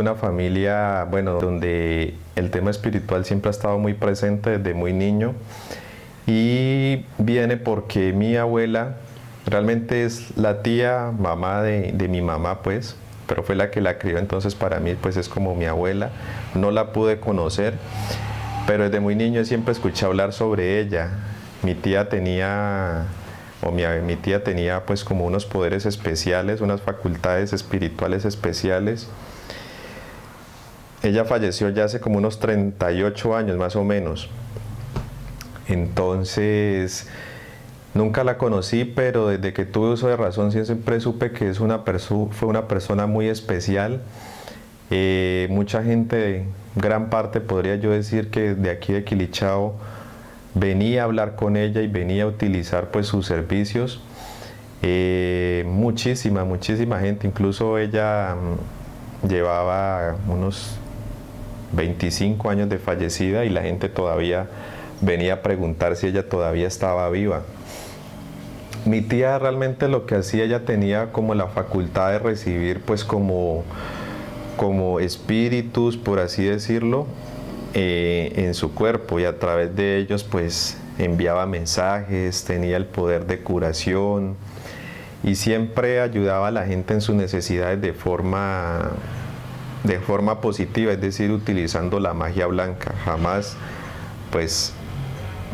una familia, bueno, donde el tema espiritual siempre ha estado muy presente desde muy niño y viene porque mi abuela realmente es la tía, mamá de mi mamá, pues, pero fue la que la crió, entonces para mí pues es como mi abuela. No la pude conocer, pero desde muy niño siempre escuché hablar sobre ella. Mi tía tenía, mi tía tenía pues como unos poderes especiales, unas facultades espirituales especiales. Ella falleció ya hace como unos 38 años más o menos. Entonces, nunca la conocí, pero desde que tuve uso de razón siempre supe que fue una persona muy especial. Mucha gente, gran parte podría yo decir que de aquí de Quilichao venía a hablar con ella y venía a utilizar pues sus servicios. Muchísima gente, incluso ella llevaba unos 25 años de fallecida y la gente todavía venía a preguntar si ella todavía estaba viva. Mi tía realmente lo que hacía, ella tenía como la facultad de recibir pues como espíritus, por así decirlo, en su cuerpo, y a través de ellos pues enviaba mensajes, tenía el poder de curación y siempre ayudaba a la gente en sus necesidades de forma positiva, es decir, utilizando la magia blanca. Jamás pues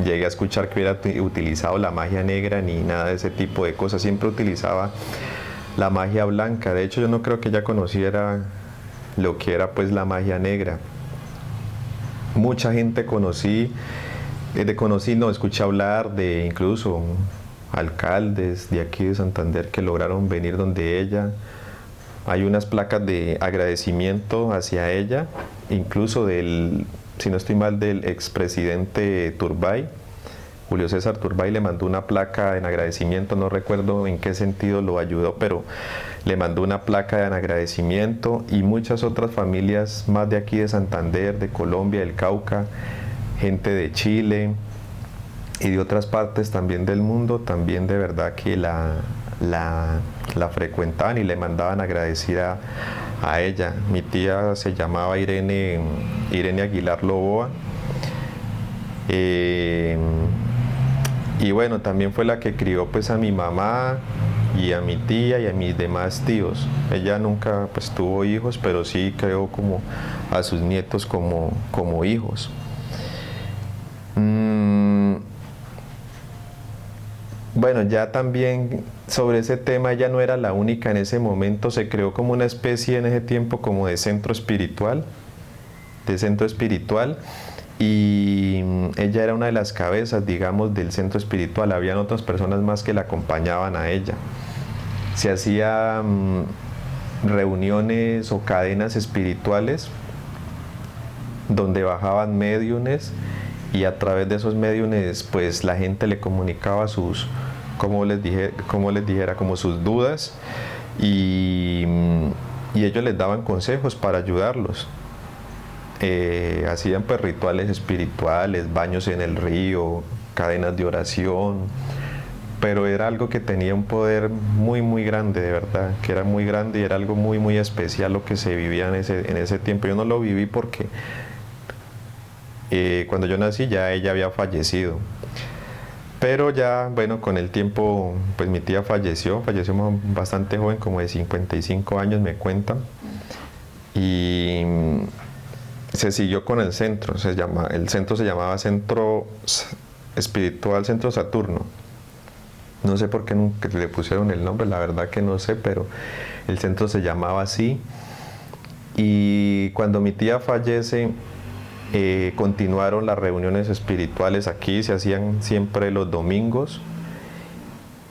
llegué a escuchar que hubiera utilizado la magia negra ni nada de ese tipo de cosas. Siempre utilizaba la magia blanca. De hecho, yo no creo que ella conociera lo que era pues la magia negra. Mucha gente no, escuché hablar de incluso alcaldes de aquí de Santander que lograron venir donde ella. Hay unas placas de agradecimiento hacia ella, incluso si no estoy mal, del expresidente Turbay. Julio César Turbay le mandó una placa en agradecimiento, no recuerdo en qué sentido lo ayudó, pero le mandó una placa en agradecimiento, y muchas otras familias más de aquí de Santander, de Colombia, del Cauca, gente de Chile y de otras partes también del mundo, también de verdad que la frecuentaban y le mandaban agradecer a ella. Mi tía se llamaba Irene Aguilar Loboa. Y bueno, también fue la que crió pues a mi mamá y a mi tía y a mis demás tíos. Ella nunca pues tuvo hijos, pero sí creó como a sus nietos como hijos. Bueno, ya también sobre ese tema, ella no era la única en ese momento. Se creó como una especie en ese tiempo como de centro espiritual, y ella era una de las cabezas, digamos, del centro espiritual. Habían otras personas más que la acompañaban a ella. Se hacían reuniones o cadenas espirituales donde bajaban médiunes, y a través de esos médiunes pues la gente le comunicaba como les dijera, como sus dudas, y ellos les daban consejos para ayudarlos. Hacían pues rituales espirituales, baños en el río, cadenas de oración, pero era algo que tenía un poder muy grande, de verdad, que era muy grande, y era algo muy especial lo que se vivía en ese tiempo. Yo no lo viví porque cuando yo nací ya ella había fallecido, pero ya, bueno, con el tiempo pues mi tía falleció bastante joven, como de 55 años me cuentan, y se siguió con el centro. El centro se llamaba Centro Espiritual Centro Saturno. No sé por qué nunca le pusieron el nombre, la verdad que no sé, pero el centro se llamaba así. Y cuando mi tía fallece, continuaron las reuniones espirituales aquí, se hacían siempre los domingos,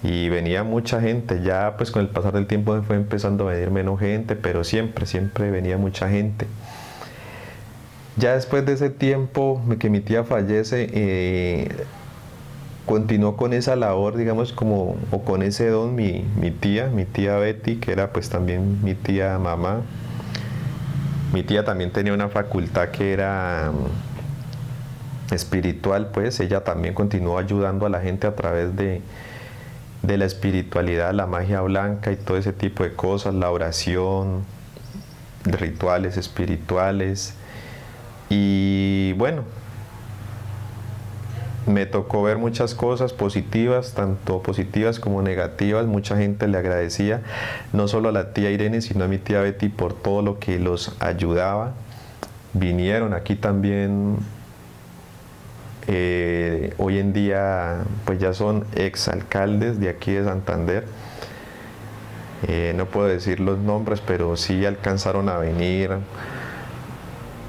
y venía mucha gente. Ya pues con el pasar del tiempo fue empezando a venir menos gente, pero siempre venía mucha gente. Ya después de ese tiempo que mi tía fallece, continuó con esa labor, digamos, o con ese don mi tía Betty, que era pues también mi tía mamá. Mi tía también tenía una facultad que era espiritual, pues ella también continuó ayudando a la gente a través de la espiritualidad, la magia blanca y todo ese tipo de cosas, la oración. rituales espirituales. Y bueno, me tocó ver muchas cosas positivas, tanto positivas como negativas. Mucha gente le agradecía, no solo a la tía Irene, sino a mi tía Betty por todo lo que los ayudaba. Vinieron aquí también, hoy en día pues ya son exalcaldes de aquí de Santander. No puedo decir los nombres, pero sí alcanzaron a venir.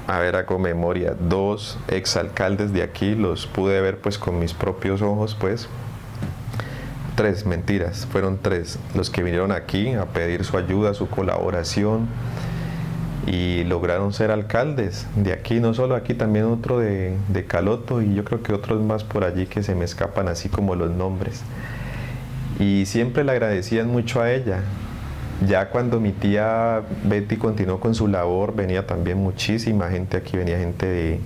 A ver, hago memoria, 2 exalcaldes de aquí, los pude ver pues con mis propios ojos, pues. 3, mentiras, fueron 3 los que vinieron aquí a pedir su ayuda, su colaboración, y lograron ser alcaldes de aquí, no solo aquí, también otro de Caloto, y yo creo que otros más por allí que se me escapan así como los nombres. Y siempre le agradecían mucho a ella. Ya cuando mi tía Betty continuó con su labor, venía también muchísima gente aquí, venía gente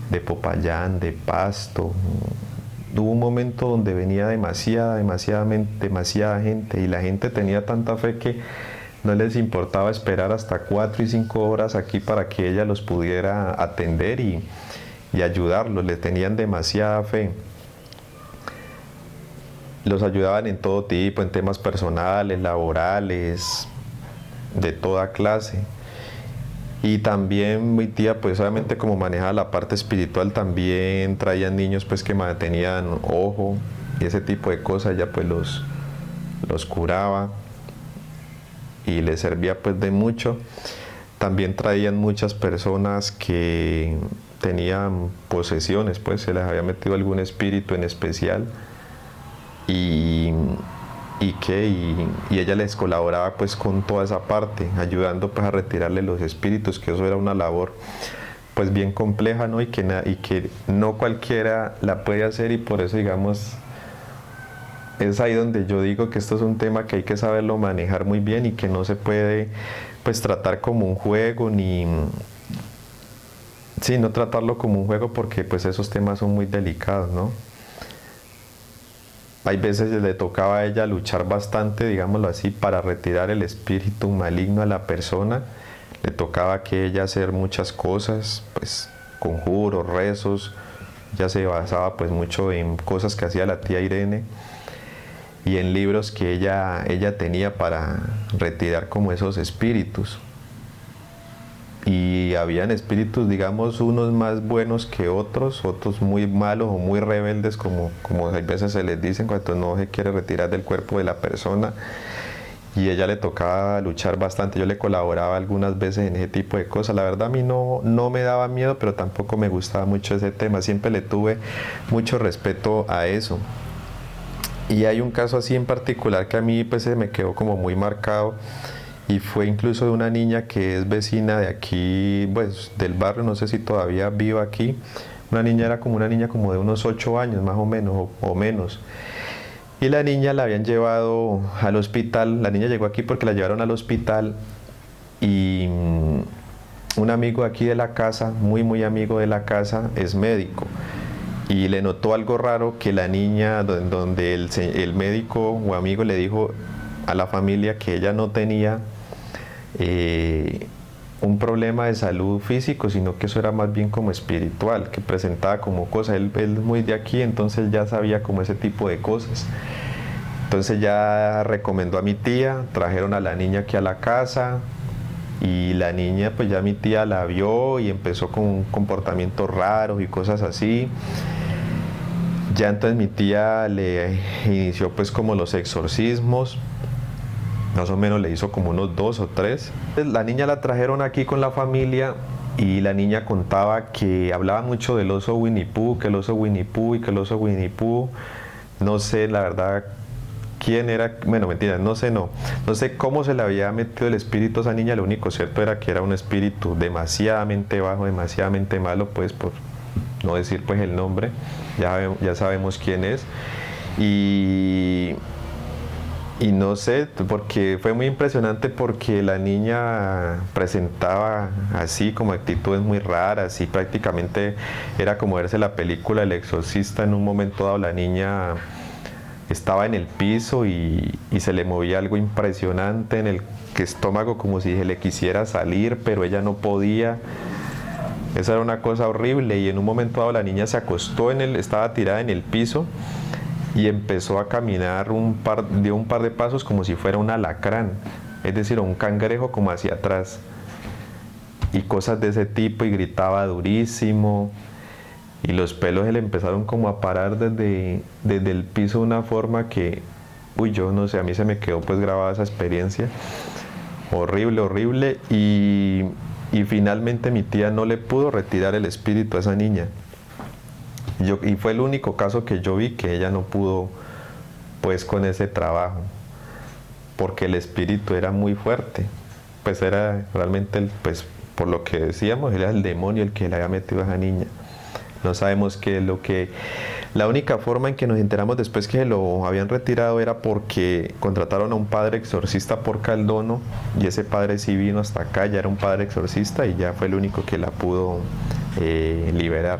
de Popayán, de Pasto. Hubo un momento donde venía demasiada gente, y la gente tenía tanta fe que no les importaba esperar hasta 4 y 5 horas aquí para que ella los pudiera atender y ayudarlos. Le tenían demasiada fe. Los ayudaban en todo tipo, en temas personales, laborales, de toda clase. Y también mi tía, pues obviamente como manejaba la parte espiritual, también traían niños pues que tenían ojo y ese tipo de cosas. Ella pues los curaba y les servía pues de mucho. También traían muchas personas que tenían posesiones, pues se les había metido algún espíritu en especial. Y ella les colaboraba pues con toda esa parte, ayudando pues a retirarle los espíritus, que eso era una labor pues bien compleja, ¿no? Y que no cualquiera la puede hacer, y por eso digamos es ahí donde yo digo que esto es un tema que hay que saberlo manejar muy bien y que no se puede pues tratar como un juego, no tratarlo como un juego, porque pues esos temas son muy delicados, ¿no? Hay veces le tocaba a ella luchar bastante, digámoslo así, para retirar el espíritu maligno a la persona. Le tocaba que ella hacer muchas cosas, pues conjuros, rezos. Ya se basaba pues mucho en cosas que hacía la tía Irene y en libros que ella tenía para retirar como esos espíritus. Y habían espíritus, digamos, unos más buenos que otros muy malos o muy rebeldes, como a veces se les dicen cuando no se quiere retirar del cuerpo de la persona. Y ella le tocaba luchar bastante. Yo le colaboraba algunas veces en ese tipo de cosas. La verdad a mí no me daba miedo, pero tampoco me gustaba mucho ese tema. Siempre le tuve mucho respeto a eso. Y hay un caso así en particular que a mí pues se me quedó como muy marcado, y fue incluso de una niña que es vecina de aquí, pues del barrio, no sé si todavía vive aquí. Una niña era como una niña como de unos 8 años más o menos, o menos. Y la niña la habían llevado al hospital. La niña llegó aquí porque la llevaron al hospital, y un amigo aquí de la casa, muy amigo de la casa, es médico. Y le notó algo raro, que la niña, donde el médico o amigo le dijo a la familia que ella no tenía un problema de salud físico, sino que eso era más bien como espiritual, que presentaba como cosas. Él es muy de aquí, entonces ya sabía como ese tipo de cosas. Entonces ya recomendó a mi tía, trajeron a la niña aquí a la casa, y la niña pues ya mi tía la vio y empezó con comportamientos raros y cosas así. Ya entonces mi tía le inició pues como los exorcismos. Más o menos le hizo como unos 2 o 3. La niña la trajeron aquí con la familia, y la niña contaba que hablaba mucho del oso Winnie Pooh, que el oso Winnie Pooh y que el oso Winnie Pooh. No sé la verdad quién era, bueno, mentira, no sé cómo se le había metido el espíritu a esa niña. Lo único cierto era que era un espíritu demasiadamente bajo, demasiadamente malo, pues por no decir pues el nombre, ya sabemos quién es. Y no sé, porque fue muy impresionante, porque la niña presentaba así como actitudes muy raras, y prácticamente era como verse la película El Exorcista. En un momento dado la niña estaba en el piso y se le movía algo impresionante en el estómago, como si se le quisiera salir, pero ella no podía. Esa era una cosa horrible, y en un momento dado la niña se acostó estaba tirada en el piso y empezó a caminar dio un par de pasos como si fuera un alacrán, es decir, un cangrejo como hacia atrás, y cosas de ese tipo, y gritaba durísimo, y los pelos se le empezaron como a parar desde el piso de una forma que, uy, yo no sé, a mí se me quedó pues grabada esa experiencia, horrible, horrible, y finalmente mi tía no le pudo retirar el espíritu a esa niña. Y fue el único caso que yo vi que ella no pudo pues con ese trabajo, porque el espíritu era muy fuerte, pues era realmente, pues por lo que decíamos, era el demonio el que le había metido a esa niña. No sabemos qué es lo que... La única forma en que nos enteramos después que lo habían retirado era porque contrataron a un padre exorcista por Caldono, y ese padre sí vino hasta acá, ya era un padre exorcista, y ya fue el único que la pudo liberar.